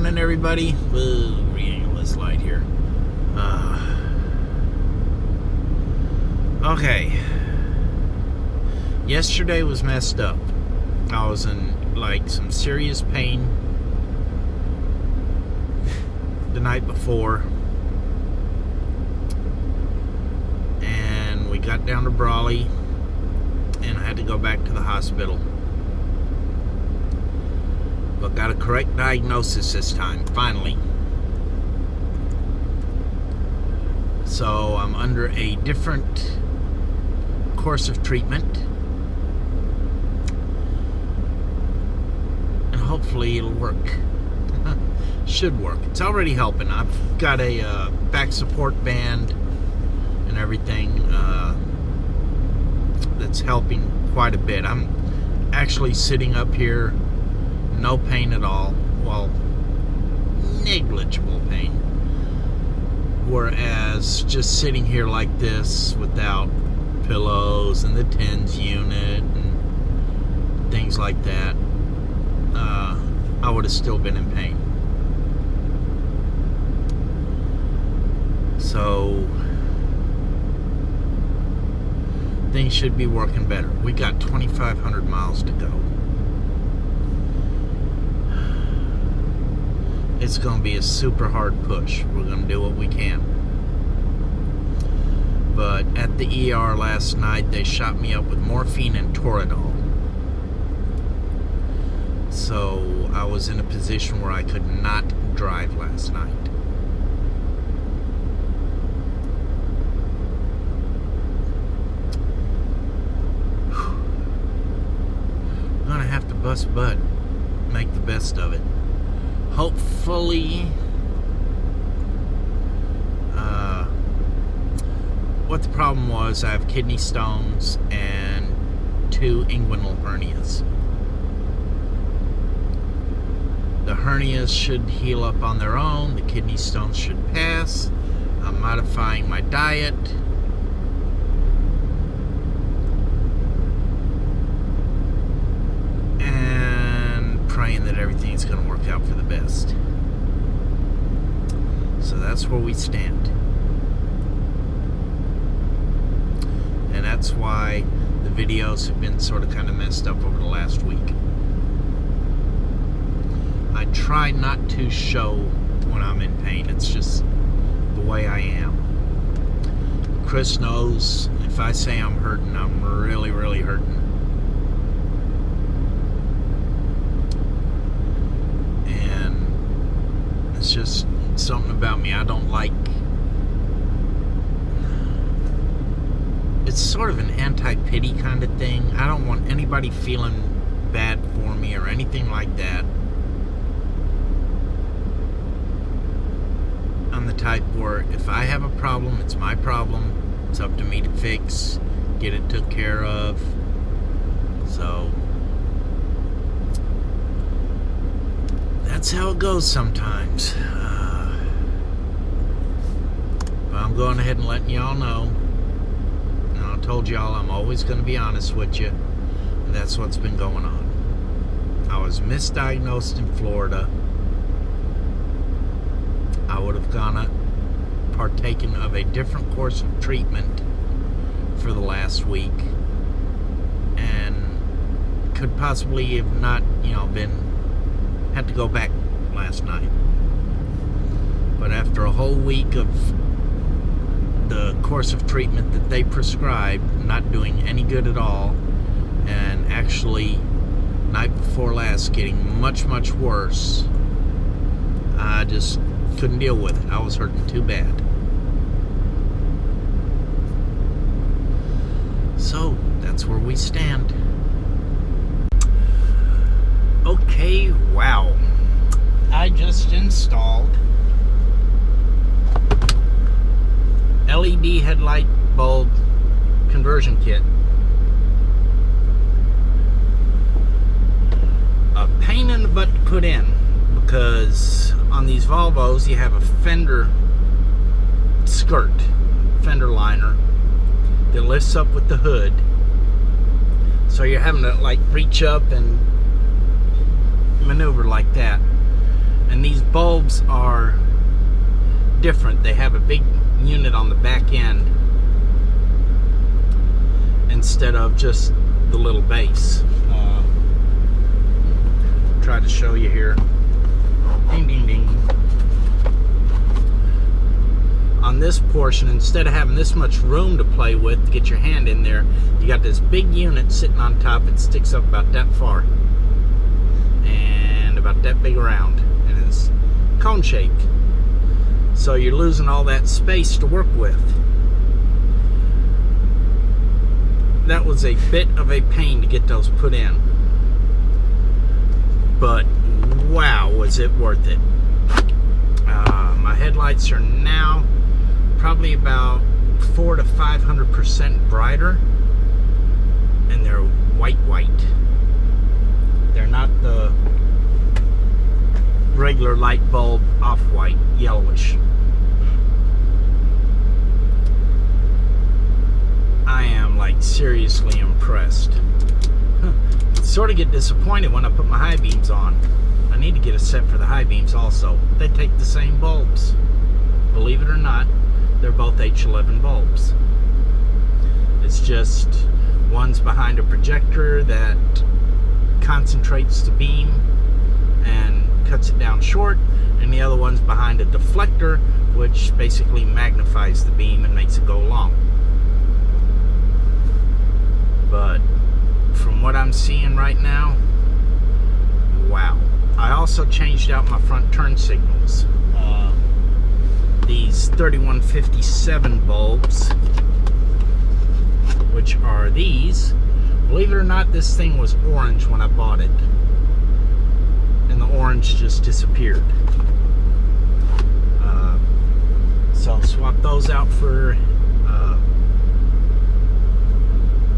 morning, everybody. Let's light here. Okay. Yesterday was messed up. I was in some serious pain the night before, and we got down to Brawley, and I had to go back to the hospital. But got a correct diagnosis this time, finally. So I'm under a different course of treatment, and hopefully it'll work. Should work. It's already helping. I've got a back support band and everything that's helping quite a bit. I'm actually sitting up here, no pain at all. Well, negligible pain. Whereas just sitting here like this without pillows and the TENS unit and things like that, I would have still been in pain. So things should be working better. We got 2,500 miles to go. It's going to be a super hard push. We're going to do what we can. But at the ER last night, they shot me up with morphine and Toradol. So I was in a position where I could not drive last night. I'm going to have to bust butt, make the best of it. Hopefully, what the problem was, I have kidney stones and 2 inguinal hernias. The hernias should heal up on their own. The kidney stones should pass. I'm modifying my diet. Praying that everything's going to work out for the best. So that's where we stand. And that's why the videos have been sort of kind of messed up over the last week. I try not to show when I'm in pain. It's just the way I am. Chris knows if I say I'm hurting, I'm really, really hurting. It's just something about me. I don't like... It's sort of an anti-pity kind of thing. I don't want anybody feeling bad for me or anything like that. I'm the type where if I have a problem, it's my problem. It's up to me to fix, get it took care of. So that's how it goes sometimes. But I'm going ahead and letting y'all know. And I told y'all I'm always going to be honest with you. And that's what's been going on. I was misdiagnosed in Florida. I would have partaken of a different course of treatment for the last week. And could possibly have not, had to go back last night. But after a whole week of the course of treatment that they prescribed not doing any good at all, and actually night before last getting much, much worse, I just couldn't deal with it. I was hurting too bad. So that's where we stand. Okay, wow. I just installed LED headlight bulb conversion kit. A pain in the butt to put in, because on these Volvos you have a fender skirt, fender liner that lifts up with the hood. So you're having to reach up and maneuver like that. And these bulbs are different. They have a big unit on the back end instead of just the little base. Try to show you here. Ding, ding, ding. On this portion, instead of having this much room to play with to get your hand in there, you got this big unit sitting on top. It sticks up about that far and about that big around, and it's cone shaped. So you're losing all that space to work with. That was a bit of a pain to get those put in, but wow, was it worth it. My headlights are now probably about 400 to 500% brighter, and they're white. They're not the regular light bulb off-white, yellowish. I am like seriously impressed. Sort of get disappointed when I put my high beams on. I need to get a set for the high beams also. They take the same bulbs. Believe it or not, they're both H11 bulbs. It's just one's behind a projector that concentrates the beam and cuts it down short, and the other one's behind a deflector, which basically magnifies the beam and makes it go long. But from what I'm seeing right now, wow. I also changed out my front turn signals. These 3157 bulbs, which are these. Believe it or not, this thing was orange when I bought it, and the orange just disappeared. So I'll swap those out for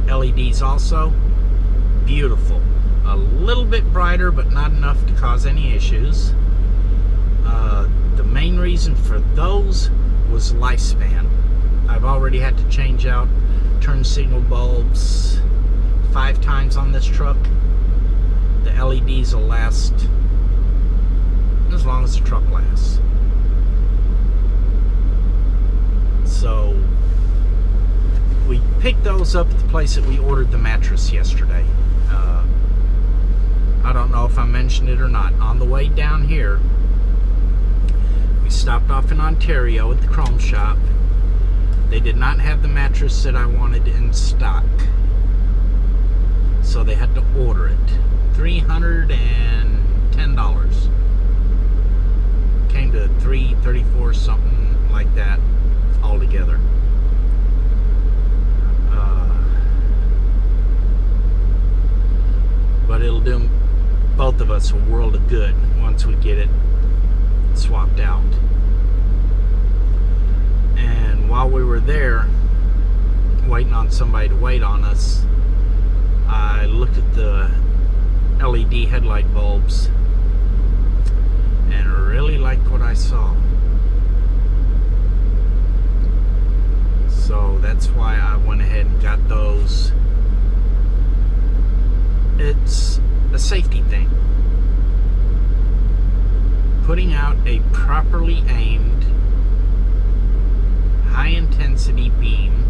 LEDs also. Beautiful. A little bit brighter, but not enough to cause any issues. The main reason for those was lifespan. I've already had to change out turn signal bulbs 5 times on this truck. The LEDs will last as long as the truck lasts. So we picked those up at the place that we ordered the mattress yesterday. I don't know if I mentioned it or not. On the way down here, we stopped off in Ontario at the Chrome Shop. They did not have the mattress that I wanted in stock, so they had to order it. $310. Came to $334, something like that altogether. But it'll do both of us a world of good once we get it swapped out. And while we were there waiting on somebody to wait on us, I looked at the LED headlight bulbs and really liked what I saw. So that's why I went ahead and got those. It's a safety thing. Putting out a properly aimed, high-intensity beam.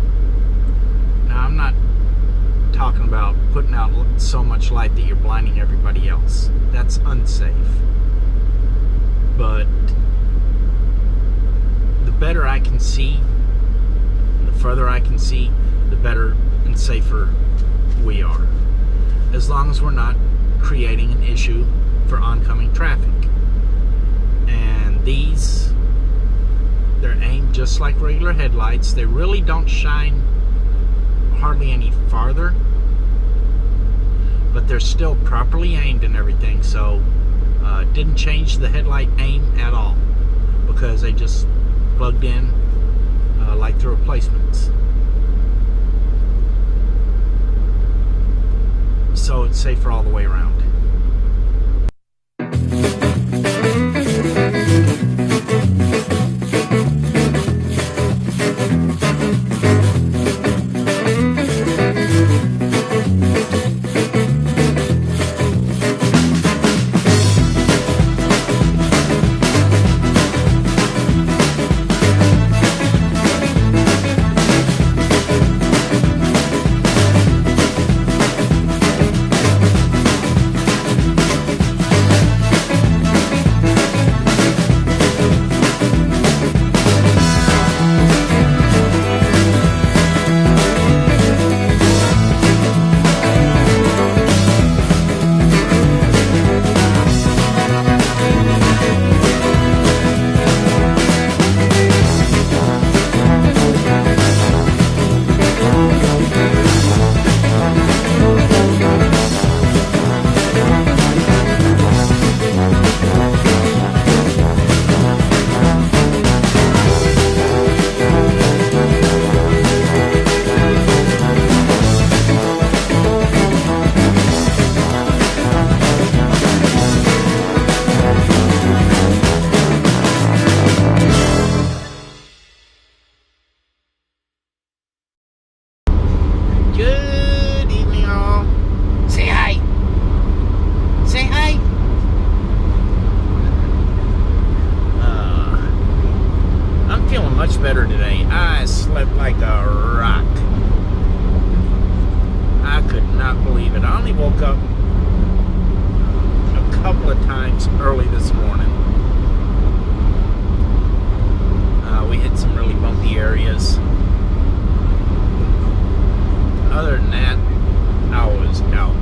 Now, I'm not talking about putting out so much light that you're blinding everybody else. That's unsafe. But the better I can see, the further I can see, the better and safer we are. As long as we're not creating an issue for oncoming traffic. And these, they're aimed just like regular headlights. They really don't shine hardly any farther, but they're still properly aimed and everything, so didn't change the headlight aim at all, because they just plugged in like the replacements. So it's safer all the way around. good. I only woke up a couple of times early this morning. We hit some really bumpy areas. Other than that, I was out.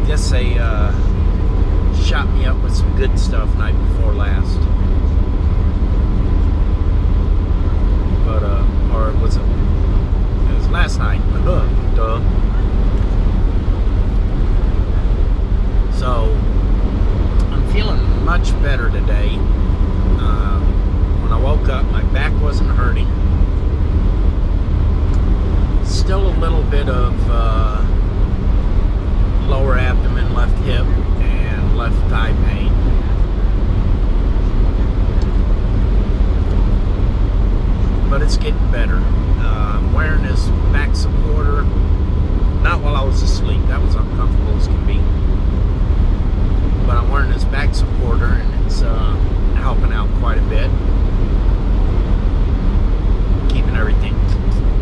Guess they shot me up with some good stuff night before last. But, or was it? It was last night. Duh. So, I'm feeling much better today. When I woke up, my back wasn't hurting. Still a little bit of lower abdomen, left hip, and left thigh pain. But it's getting better. I'm wearing this back supporter. Not while I was asleep. That was uncomfortable as can be. But I'm wearing this back supporter, and it's helping out quite a bit. Keeping everything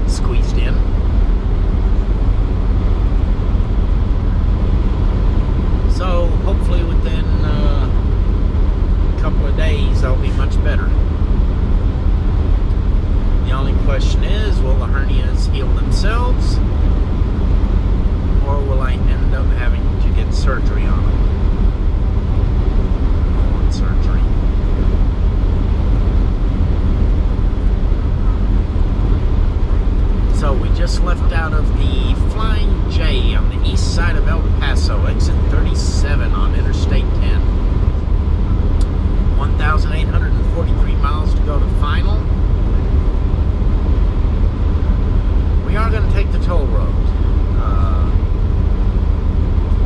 squeezed in. So hopefully within a couple of days I'll be much better. The only question is, will the hernias heal themselves, or will I end up having to get surgery on them? I want surgery. So we just left out of the Flying J on the east side of El Paso, exit 37 on Interstate 10. 1,843 miles to go to final. We are going to take the toll road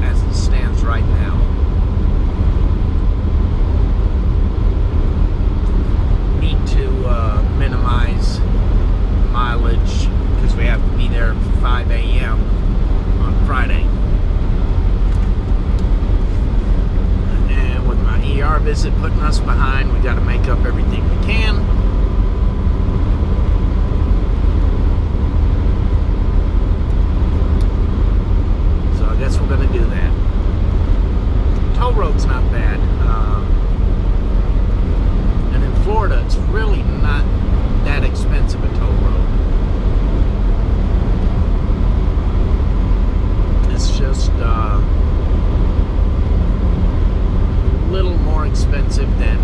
as it stands right now. Need to minimize mileage because we have to be there at 5 a.m. on Friday. And with my ER visit putting us behind, we got to make up everything we can. So I guess we're going to do that. Toll road's not bad. And in Florida, it's really not that expensive a toll road. It's just a little more expensive than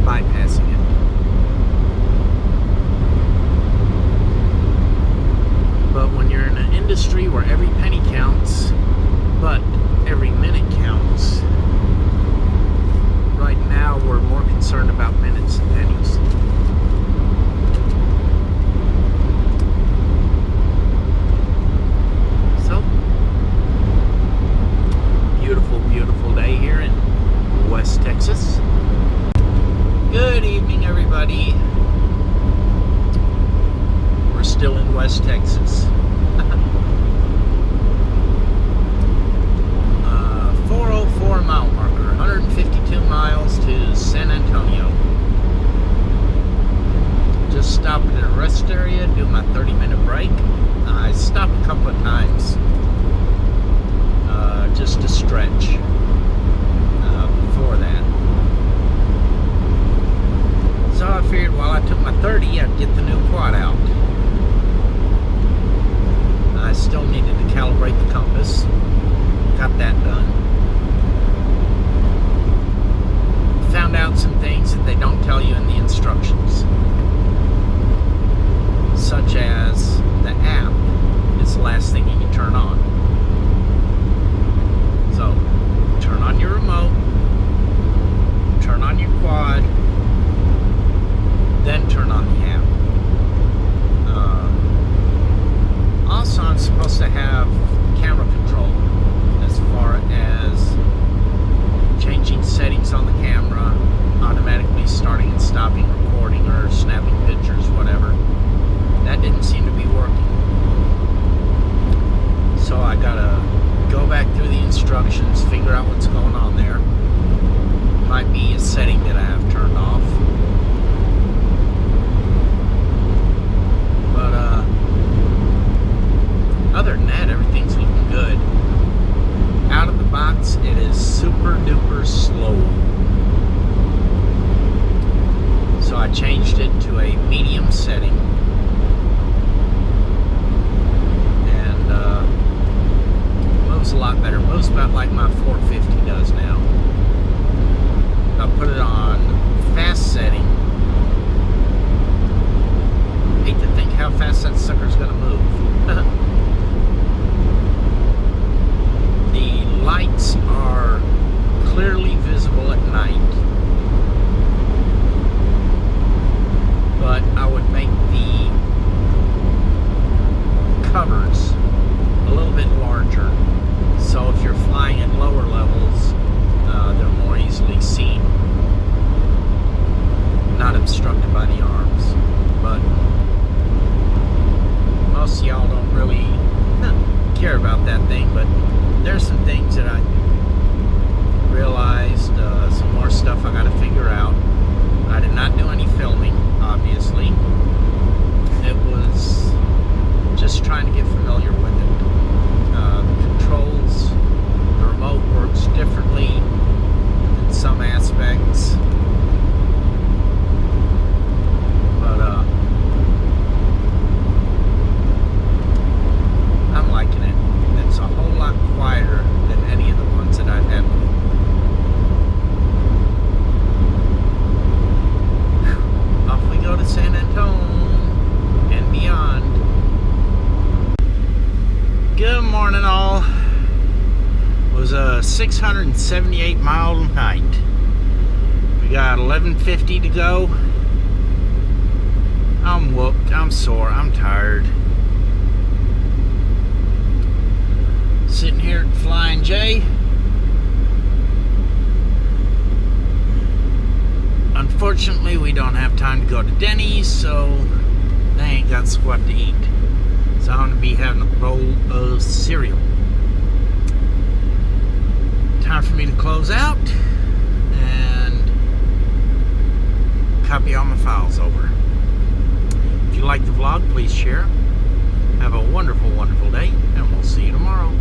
bypassing it. But when you're in an industry where every penny counts, but every minute counts, right now we're more concerned about minutes than pennies. Beautiful day here in West Texas. Good evening, everybody. We're still in West Texas. 404 mile marker, 152 miles to San Antonio. Just stopped at a rest area, do my 30-minute break. I stopped a couple of times just to stretch before that. So I figured while I took my 30, I'd get the new quad out. I still needed to calibrate the compass. Got that done. Found out some things that they don't tell you in the instructions. Such as that thing, but there's some things that I realized, some more stuff I got to figure out. I did not do any filming, obviously. It was just trying to get familiar with it. Controls, the remote works differently in some aspects, but I'm liking it. It's a whole lot quieter than any of the ones that I've had. Off we go to San Antonio and beyond. Good morning, all. It was a 678-mile night. We got 11:50 to go. I'm whooped. I'm sore. I'm tired. Sitting here at Flying J. Unfortunately, we don't have time to go to Denny's, so they ain't got what to eat. So I'm going to be having a bowl of cereal. Time for me to close out and copy all my files over. If you like the vlog, please share. Have a wonderful, wonderful day, and we'll see you tomorrow.